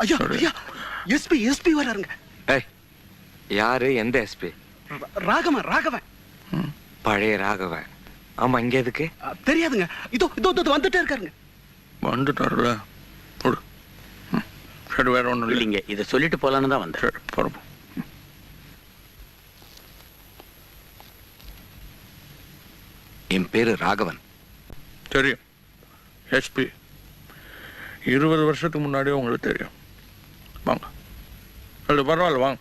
ஐயா ஐயா எஸ்பி வராருங்க. ஏய், யாரு? எந்த எஸ்பி? ராகவன். பழைய ராகவன். ஆமா, இங்க எதுக்கு? தெரியாதுங்க. இதோ வந்துட்டே இருக்காருங்க. வந்துட்டாருல. சரி, வேற ஒன்றும் இல்லைங்க, இதை சொல்லிட்டு போலான்னு தான் வந்தேன். சரி, போறோம். என் பேரு ராகவன். தெரியும், எஸ்பி. 20 வருஷத்துக்கு முன்னாடியே உங்களுக்கு தெரியும். வாங்க, அது பரவாயில்ல, வாங்க.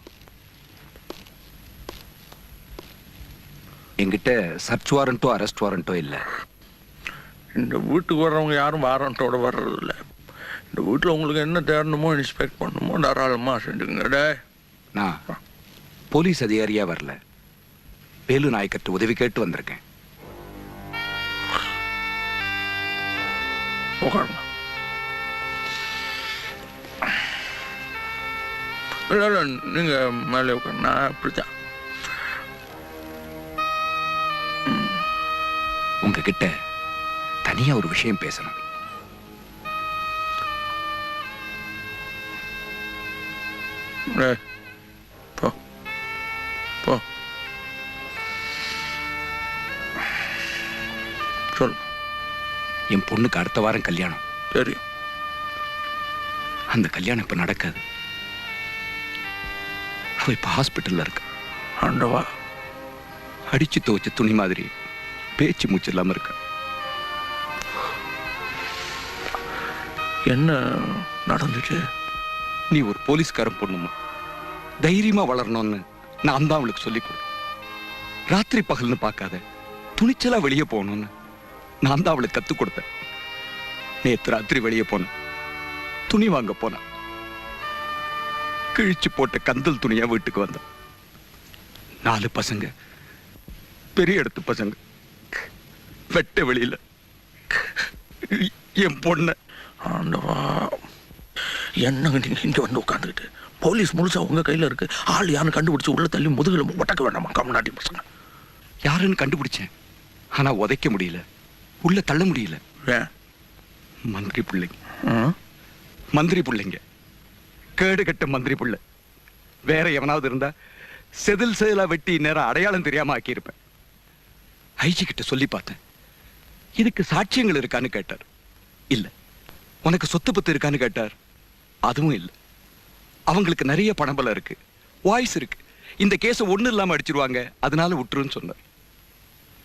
என்கிட்ட சர்ச் வாரண்டோ அரெஸ்ட் வாரண்டோ இல்ல. இந்த வீட்டுக்கு வர்றவங்க யாரும் வாரண்டோட வர்றதில்ல. இந்த வீட்டில் உங்களுக்கு என்ன தேடணுமோ இன்ஸ்பெக்ட் பண்ணணுமோ தாராளமாக செஞ்சுங்க. நான் போலீஸ் அதிகாரியா வரல, வேலு நாயக்கர்ட்ட உதவி கேட்டு வந்திருக்கேன். உட்காருங்க. இல்லை, நீங்கள் மேலே உட்காரு. நான் அப்படித்தான். உங்ககிட்ட தனியா ஒரு விஷயம் பேசணும். போ போ, சொல். என் பொண்ணுக்கு அடுத்த வாரம் கல்யாணம். தெரியும். அந்த கல்யாணம் இப்ப நடக்காது. அவ இப்ப ஹாஸ்பிட்டல்ல இருக்கு. ஆண்டவா. அடிச்சு துவைச்ச துணி மாதிரி பேச்சு மூச்சு இல்லாம இருக்க. என்ன நடந்துச்சு? நீ ஒரு போலீஸ்காரன் பொண்ணுமா, தைரியமா வளரணும்னு நான் தான் அவளுக்கு சொல்லிக் கொடு. ராத்திரி பகல்னு பார்க்காத, துணிச்சலா வெளியே போகணும்னு நான் தான் அவளுக்கு கத்துக் கொடுத்தேன். நேத்து ராத்திரி வெளியே போன, துணி வாங்க போன, கிழிச்சு போட்ட கந்தல் துணியா வீட்டுக்கு வந்த. 4 பசங்க, பெரிய இடத்து பசங்க, வெட்ட வெளியில என் பொண்ண. ஆண்டவா, என்னங்க நீங்க இங்க வந்து உட்காந்துக்கிட்டு? போலீஸ் முழுசா உங்க கையில இருக்கு. ஆள் யாரும் கண்டுபிடிச்சு உள்ள தள்ளி முதுகுல ஒட்டக்க வேண்டாமா? கம்நாட்டி பசங்க. யாருன்னு கண்டுபிடிச்சேன், ஆனா உதைக்க முடியல, உள்ள தள்ள முடியல. ஏன்? மந்திரி பிள்ளைங்க, கேடு கட்ட மந்திரி புள்ள. வேற எவனாவது இருந்தா செதில் செதிலா வெட்டி நேரம் அடையாளம் தெரியாம ஆக்கியிருப்பேன். ஐஜி கிட்ட சொல்லி பார்த்தேன். இதுக்கு சாட்சியங்கள் இருக்கான்னு கேட்டார். இல்ல. உனக்கு சொத்து பத்து இருக்கான்னு கேட்டார். அதுவும் இல்ல. அவங்களுக்கு நிறைய பணபலம் இருக்கு, வாய்ஸ் இருக்கு. இந்த கேஸ ஒண்ணு இல்லாம அடிச்சிருவாங்க, அதனால விட்டுருன்னு சொன்னார்.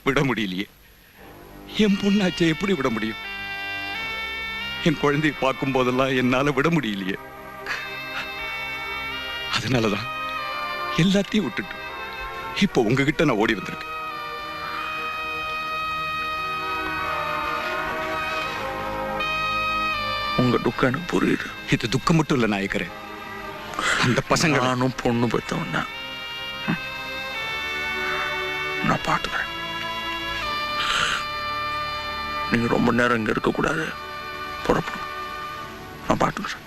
விட முடியலையே. என் பொண்ணாச்சே, எப்படி விட முடியும்? என் குழந்தையை பார்க்கும் போதெல்லாம் என்னால விட முடியலையே. அதனாலதான் எல்லாத்தையும் விட்டுட்டு இப்போ உங்ககிட்ட நான் ஓடி வந்திருக்கேன். உங்க துக்கம் எனக்கு புரியுது. இது துக்கம் மட்டும் இல்ல நாயக்கரே, அந்த பசங்க. நானும் பொண்ணு பெற்றவன் தான். நான் பாத்துக்கிறேன். நீங்க ரொம்ப நேரம் இங்க இருக்க கூடாது. புறப்படும். நான் பாத்துக்கிறேன்.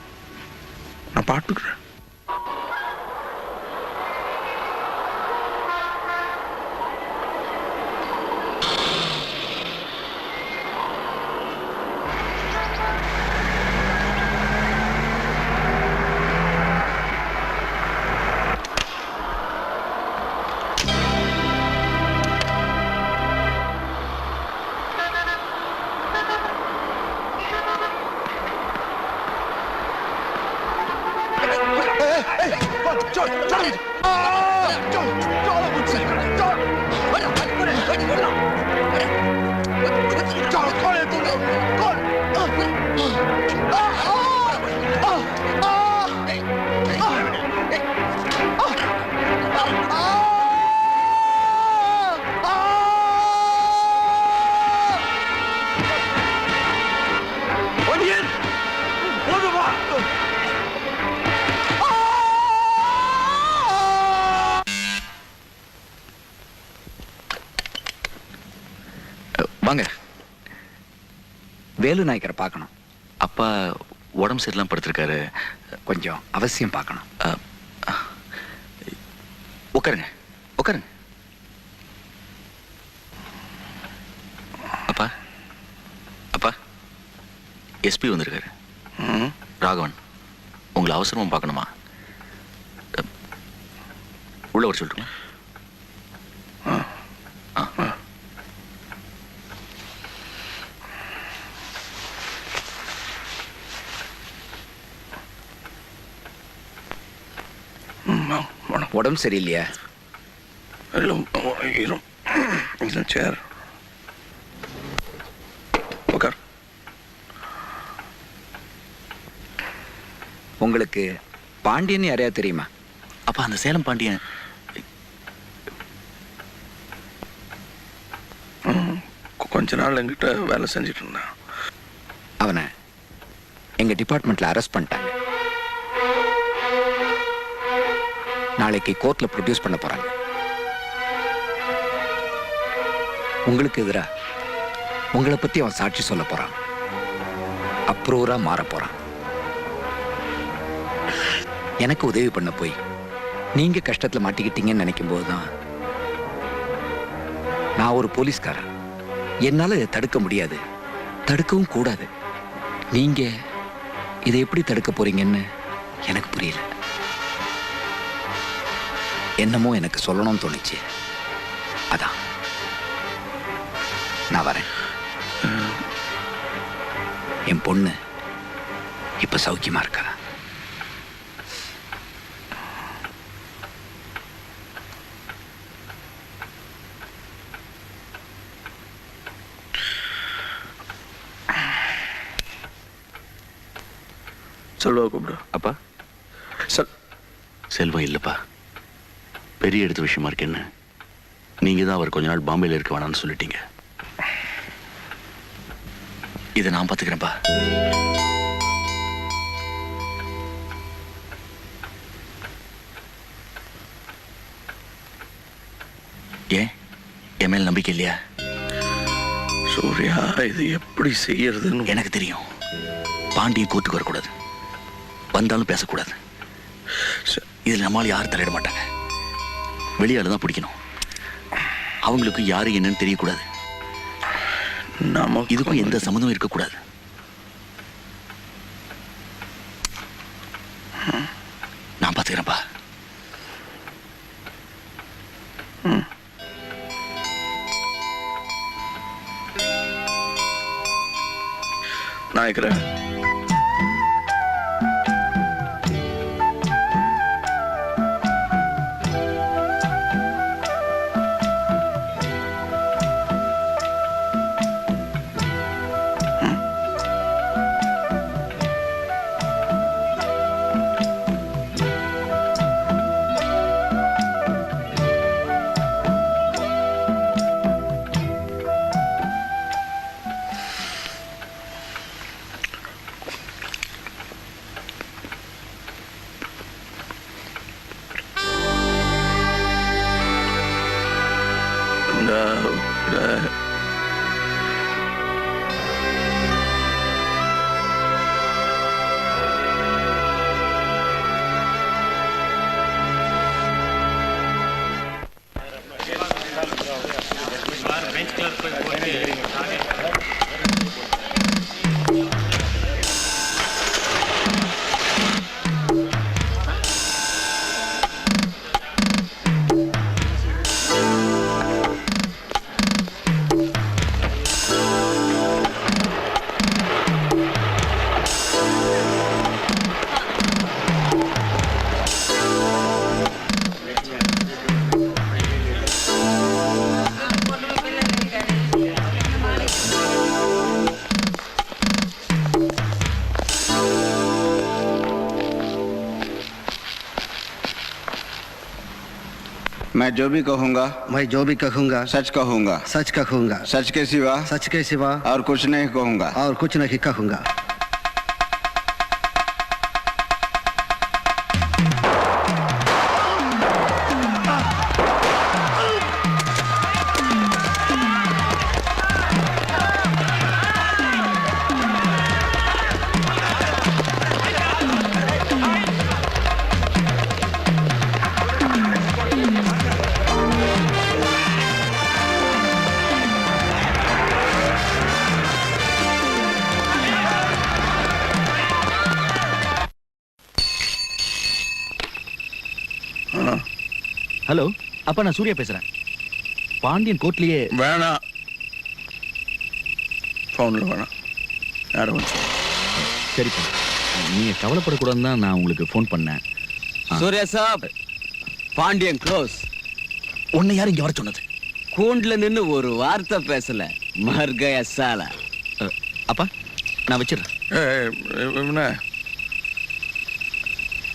வாங்க. வேலு நாயக்கரை பார்க்கணும். அப்பா உடம்பு சரியில்லாம படுத்திருக்காரு. கொஞ்சம் அவசியம் பார்க்கணும். உட்காருங்க. அப்பா, எஸ்பி வந்திருக்காரு. ராகவன், உங்க உங்களை அவசரமா பார்க்கணுமா? உள்ள வர சொல்லட்டுமா? உடம்பு சரியில்லையா? சேர் உட்கார். உங்களுக்கு பாண்டியன் யாரையா தெரியுமா? அப்பா அந்த சேலம் பாண்டியன் கொஞ்ச நாள் என்கிட்ட வேலை செஞ்சுட்டு இருந்தான். அவனை எங்க டிபார்ட்மெண்ட்ல அரெஸ்ட் பண்ணிட்டாங்க. நாளைக்கு கோர்ட்ல ப்ரொடியூஸ் பண்ண போறாங்க. உங்களுக்கு எதிரா உங்களை பத்தி அவன் சாட்சி சொல்ல போறான். அப்ரூவரா மாற போறான். எனக்கு உதவி பண்ண போய் நீங்க கஷ்டத்துல மாட்டிக்கிட்டீங்கன்னு நினைக்கும் போதுதான் நான் ஒரு போலீஸ்காரன். என்னால இதை தடுக்க முடியாது, தடுக்கவும் கூடாது. நீங்க இதை எப்படி தடுக்க போறீங்கன்னு எனக்கு புரியல. என்னமோ எனக்கு சொல்லணும்னு தோணுச்சு. அதான் நான் வரேன். என் பொண்ணு இப்ப சௌக்கியமா இருக்கா? செல்வா கூப்பிடு. அப்பா செல்வம் இல்லப்பா, பெரிய எடுத்த விஷயமா இருக்கு. என்ன நீங்க தான் அவர் கொஞ்ச நாள் பாம்பேல இருக்க வேணாம்னு சொல்லிட்டீங்க. இதை நான் பாத்துக்கிறேன்ப்பா. ஏன் என் மேல் நம்பிக்கை இல்லையா? சூர்யா, இது எப்படி செய்யறதுன்னு எனக்கு தெரியும். பாண்டியன் கோர்ட்டுக்கு வரக்கூடாது, வந்தாலும் பேசக்கூடாது. இதுல நம்மளால யாரும் தலையிட மாட்டாங்க. வெளியால தான் பிடிக்கணும். அவங்களுக்கு யாரு என்னன்னு தெரியக்கூடாது. நமக்கு இதுக்கும் எந்த சம்மந்தமும் இருக்கக்கூடாது. நான் பாத்துக்கிறேன்ப்பா. நான் இருக்கிறேன். मैं जो भी कहूँगा मैं जो भी कहूँगा सच कहूँगा, सच कहूँगा, सच के सिवा सच के सिवा और कुछ नहीं कहूँगा। और कुछ नहीं कहूँगा। ஹலோ அப்பா, நான் சூர்யா பேசுறேன். பாண்டியன் கோர்ட்லயே வேணாம், ஃபோனில் வேணாம். யாரும் சரிப்பா, நீங்க கவலைப்படக்கூடாதுன்னு தான் நான் உங்களுக்கு ஃபோன் பண்ணேன். சூர்யா சாப், பாண்டியன் க்ளோஸ். உன்னை யார் இங்க வர சொன்னது? கூண்டுல நின்னு ஒரு வார்த்தை பேசல, மர்கய சாலா. அப்பா நான் வச்சிடுறேன். என்ன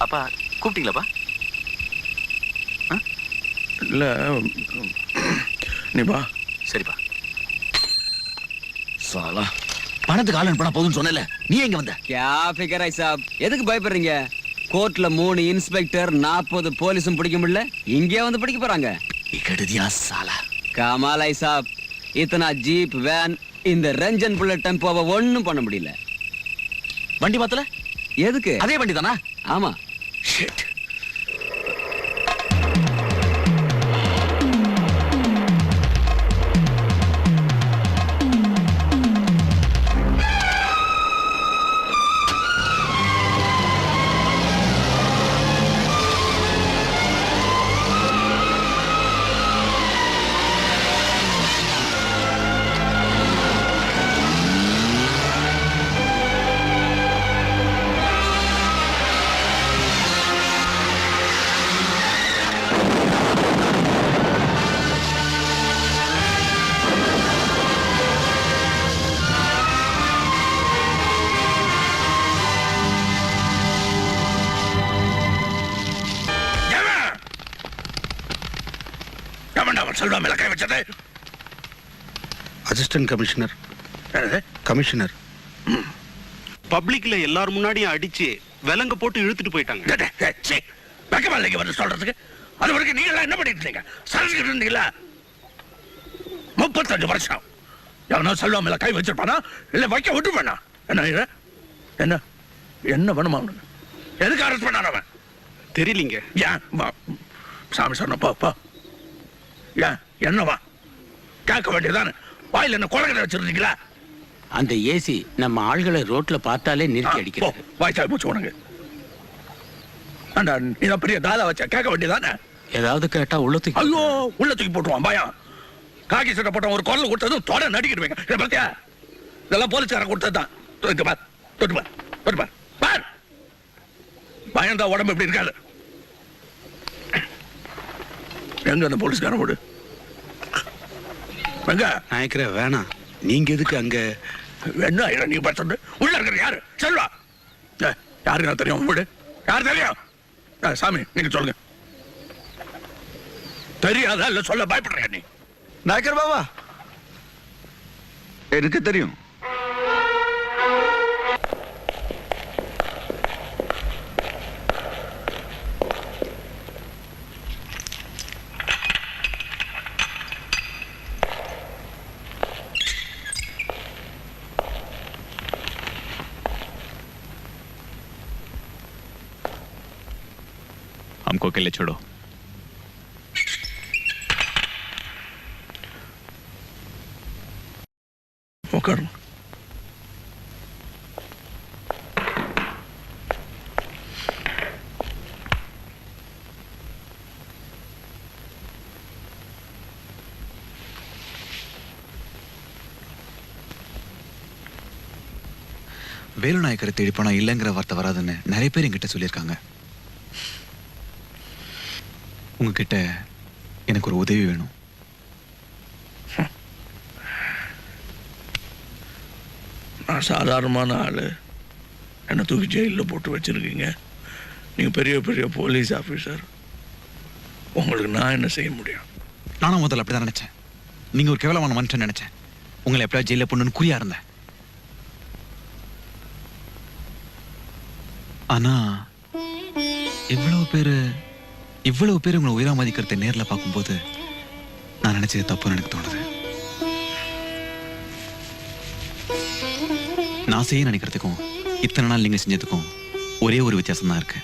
அப்பா கூப்பிட்டீங்களாப்பா? இல்லை, நீ வா. சரிப்பா. சாலா, பணத்துக்கு ஆளன் பண்ண போதும்னு சொன்னல, நீ எங்க வந்த? கியா ஃபிகர் ஐ சாப், எதுக்கு பயப்படுறீங்க? கோர்ட்ல 3 இன்ஸ்பெக்டர் 40 போலீஸும் பிடிக்க முடியல, இங்கே வந்து பிடிக்க போறாங்க. கெடுதியா சாலா. கமால் ஐ சாப், இத்தனா ஜீப் வேன் இந்த ரஞ்சன் புல்லட் டெம்போவை ஒண்ணும் பண்ண முடியல. வண்டி மாத்தல? எதுக்கு? அதே வண்டி தானா? ஆமா. ஷிட். செல்வா மேல கை வச்சது அசிஸ்டன்ட் கமிஷனர். என்னது? கமிஷனர். பப்ளிக்ல எல்லாரும் முன்னாடியும் அடிச்சு விலங்க போட்டு இழுத்துட்டு போயிட்டாங்க. வெக்கமா இல்லைங்க வந்து சொல்றதுக்கு? அது வரைக்கும் நீங்க எல்லாம் என்ன பண்ணிட்டு இருந்தீங்க? சரஸ்கிட்டு இருந்தீங்களா? 35 வருஷம் எவனோ செல்வா மேல கை வச்சிருப்பானா இல்ல வைக்க விட்டு வேணா? என்ன இது? என்ன என்ன வேணுமா அவனுக்கு? எதுக்கு அரெஸ்ட் பண்ணான் அவன்? தெரியலீங்க. ஏன் சாமி சொன்னப்பா பா, ஏன் என்னவா கேட்க வேண்டியதானே? வாயில என்ன கொலகடை வச்சிருந்தீங்களா? அந்த ஏசி நம்ம ஆள்களை ரோட்ல பார்த்தாலே நிறுத்தி அடிக்கிறது. வாய்ச்சா போச்சு உனக்கு. நீ பெரிய தாதா வச்ச கேட்க வேண்டியதானே? ஏதாவது கேட்டா உள்ளத்துக்கு ஐயோ உள்ள தூக்கி போட்டுருவான் பயம். காக்கி சட்டை போட்ட ஒரு குரல் கொடுத்ததும் தொட நடிக்கிடுவீங்க. இதை பார்த்தியா? இதெல்லாம் போலீஸ்காரன் கொடுத்ததுதான். தொட்டு பார், தொட்டு பார், தொட்டு பார், பார். பயந்தா உடம்பு எப்படி இருக்காது? எங்க அந்த போலீஸ்காரன் ஓடு? எங்க நாயக்கரே வேணாம், நீங்க எதுக்கு அங்க? என்ன நீங்க பார்த்து சொல்லு. உள்ள இருக்கிற யாரு? செல்வா. யாருக்கு தெரியும்? வீடு யாரு தெரியும்? சாமி நீங்க சொல்லுங்க. தெரியாதா இல்ல சொல்ல பயப்படுறியா நீ? நாயக்கர் பாபா, எனக்கு தெரியும். हमको अकेले छोड़ो. உட்காருங்க. வேலு நாயக்கரை தேடி போனா இல்லைங்கிற வார்த்தை வராதுன்னு நிறைய பேர் என்கிட்ட சொல்லியிருக்காங்க. உங்ககிட்ட எனக்கு ஒரு உதவி வேணும். நான் சாதாரணமான ஆளு, என்னை தூக்கி ஜெயிலில் போட்டு வச்சிருக்கீங்க. நீங்கள் பெரிய பெரிய போலீஸ் ஆஃபீஸர், உங்களுக்கு நான் என்ன செய்ய முடியும்? நானும் முதல்ல அப்படிதான் நினைச்சேன். நீங்க ஒரு கேவலமான மனுஷன் நினைச்சேன். உங்களை எப்படியா ஜெயில பொண்ணுன்னு குறியா இருந்தேன். ஆனா இவ்வளவு பேர் உங்களை உயிரா மதிக்கிறத நேர்ல பார்க்கும்போது நான் நினைச்சது தப்புன்னு எனக்கு தோணுது. நான் செய்ய நினைக்கிறதுக்கும் இத்தனை நாள் நீங்க செஞ்சதுக்கும் ஒரே ஒரு வித்தியாசம் தான் இருக்கு.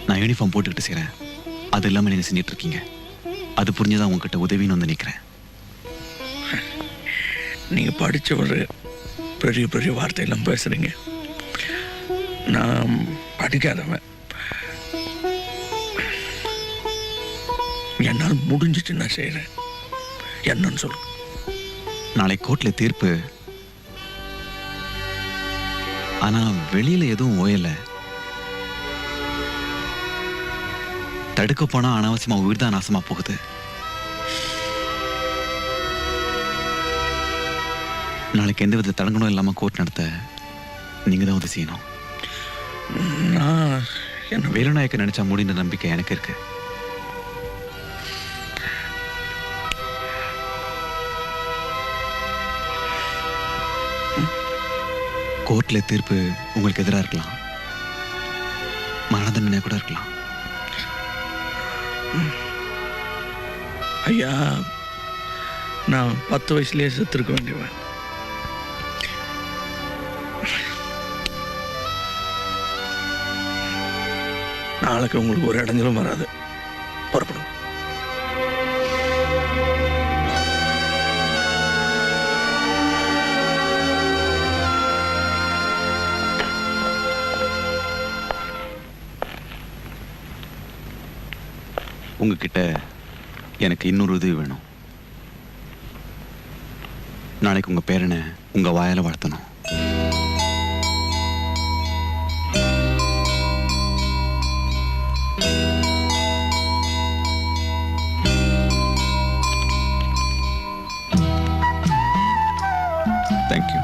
நான் யூனிஃபார்ம் போட்டுக்கிட்டு செய்றேன், அது இல்லாம நீங்க செஞ்சிட்டு இருக்கீங்க. அது புரிஞ்சுதான் உங்ககிட்ட உதவின்னு வந்து நிக்கிறேன். நீங்க படிச்சவர், பெரிய பெரிய வார்த்தையெல்லாம் பேசுறீங்க. நான் படிக்காதவன். என்னால் முடிஞ்சிட்டு நான் செய்யறேன். என்னன்னு சொல்லு. நாளை கோர்ட்ல தீர்ப்பு. ஆனா வெளியில எதுவும் ஓயல. தடுக்க போனா அனாவசியமா உயிர் தான் நாசமா போகுது. நாளைக்கு எந்த வித தடங்கணும் இல்லாம கோர்ட் நடத்த நீங்க தான் உதவி செய்யணும். நான் என்ன வேலுநாயக்க நினைச்சா முடிந்த நம்பிக்கை எனக்கு இருக்கு. கோர்ட்ல தீர்ப்பு உங்களுக்கு எதிராக இருக்கலாம், மரண தண்டனை கூட இருக்கலாம். ஐயா, நான் 10 வயசுலயே செத்துருக்க வேண்டியவன். நாளைக்கு உங்களுக்கு ஒரு இடைஞ்சலும் வராது. புறப்படும். உங்ககிட்ட எனக்கு இன்னொரு உதவி வேணும். நாளைக்கு உங்க பேரனை உங்க வாயால வாழ்த்தணும். தேங்க்யூ.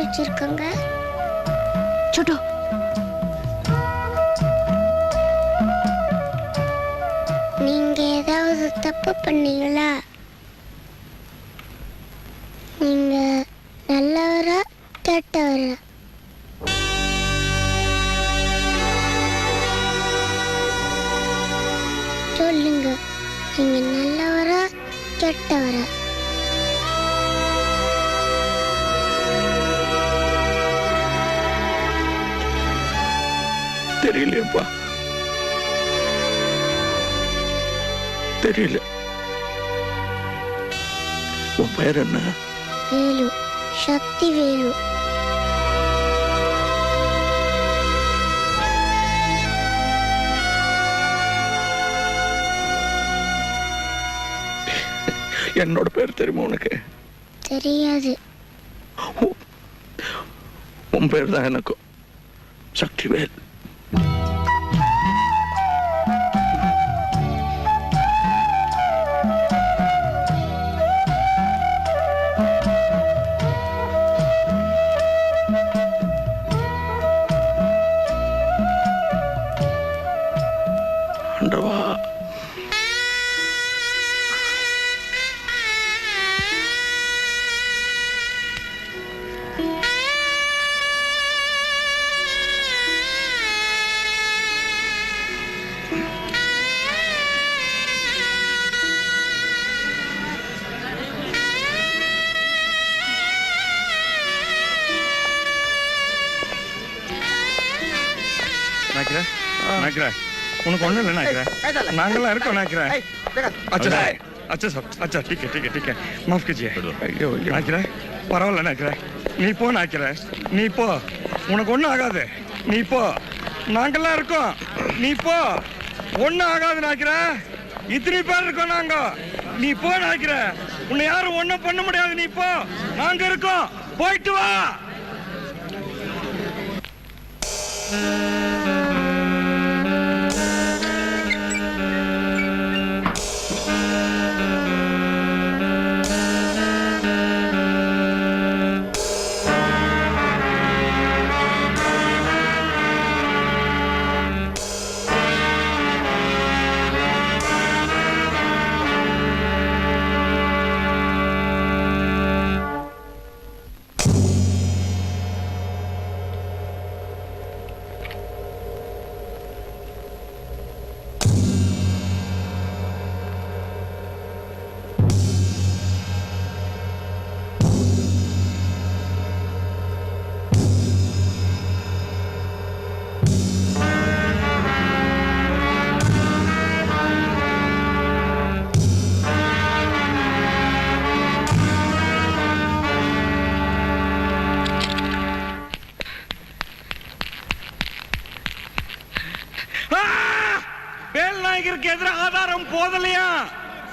வச்சிருக்கங்க. சுட்டு நீங்க ஏதாவது தப்பு பண்ணீங்களா? நீங்க நல்லவரா கெட்டவரா? சொல்லுங்க, நீங்க நல்லவரா கெட்டவரா? தெரியலையப்பா, தெரியல. உன் பெயர் என்ன? வேலு, சக்தி வேலு. என்னோட பேர் தெரியுமா உனக்கு? தெரியாது. உன் பேர் தான் எனக்கும், சக்திவேல். நாய்க்கிறேன் நாய்க்கிறேன் உனக்கு ஒண்ணும் இல்லை நாய்க்கிறேன் நாங்கெல்லாம் இருக்கோம் நாய்க்கிறேன் अच्छा अच्छा सब अच्छा ठीक है ठीक है ठीक है माफ कीजिए ஐயோ நாய்க்கிறேன் பரவாயில்ல நாய்க்கிறேன் நீ போ நாய்க்கிறேன் நீ போ உனக்கு ஒண்ணும் ஆகாது நீ போ நாங்கெல்லாம் இருக்கோம் நீ போ ஒண்ணும் ஆகாது நாய்க்கிறேன் இத்தனை பேர் இருக்கோம் நாங்க நீ போ நாய்க்கிறேன் உன்னை யாரும் ஒண்ணும் பண்ண முடியாது நீ போ நாங்க இருக்கோம் போயிட்டு வா வேல்நாயகருக்கு எதிராக ஆதாரம் போதலையா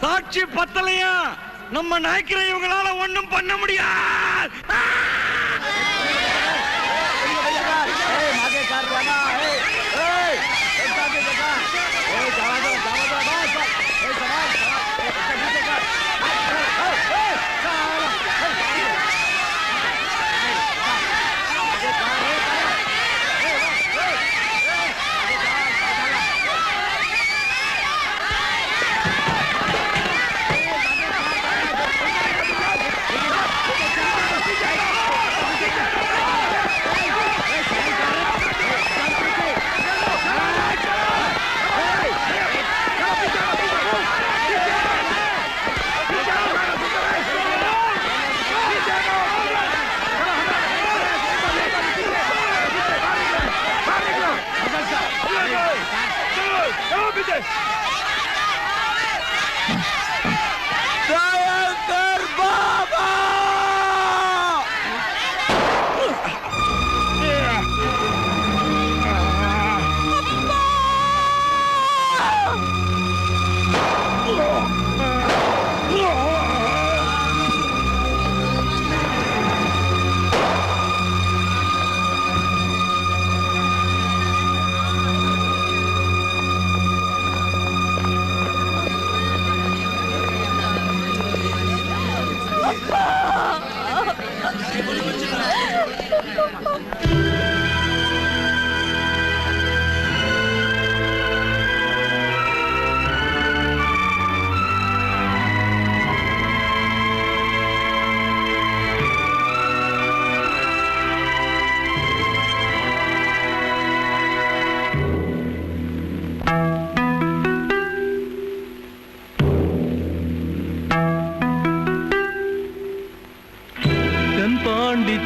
சாட்சி பத்தலையா நம்ம நாய்க்கிற இவங்களால ஒண்ணும் பண்ண முடியாது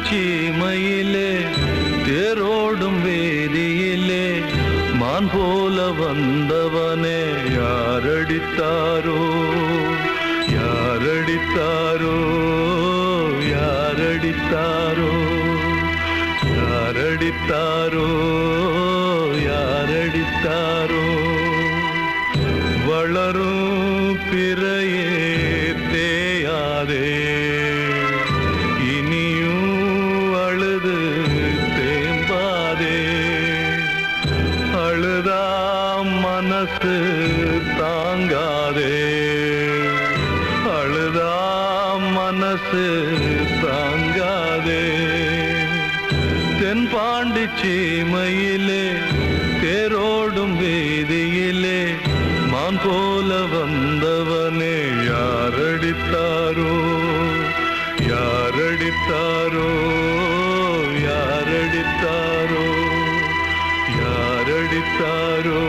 சீமையிலே தேரோடும் வேதியிலே மான் போல வந்தவனே யாரடித்தாரோ யாரடித்தாரோ யாரடித்தாரோ யாரடித்தாரோ யாரடித்தாரோ வளரும் பிறையே தேயாதே மனசு தாங்காதே அழுதா மனசு தாங்காதே தென்பாண்டி சீமையிலே தேரோடும் வீதியிலே மான் போல வந்தவனே யாரடித்தாரோ யாரடித்தாரோ யாரடித்தாரோ யாரடித்தாரோ